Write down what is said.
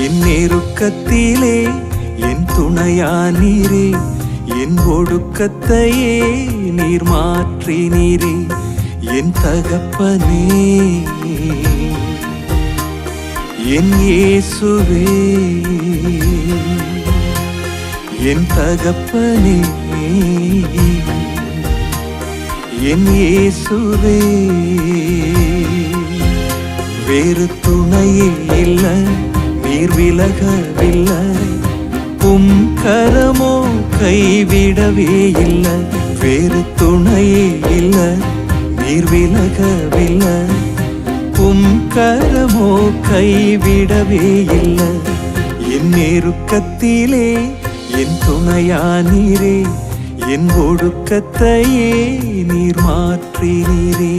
என் நெருக்கத்திலே என் துணையானீரே, என் ஒடுக்கத்தையே நீர் மாற்றினீரே. என் தகப்பனே, என் இயேசுவே, என் தகப்பனே, என் இயேசுவே. வேறு துணையே இல்லை, நீர் விலகவில்லை, உம் கரமோ கைவிடவே இல்லை. வேறு துணையே இல்லை, நீர் விலகவில்லை, உம் கரமோ கைவிடவே இல்லை. என் நெருக்கத்திலே என் துணையானீரே, என் ஒடுக்கத்தையே நீர் மாற்றினீரே.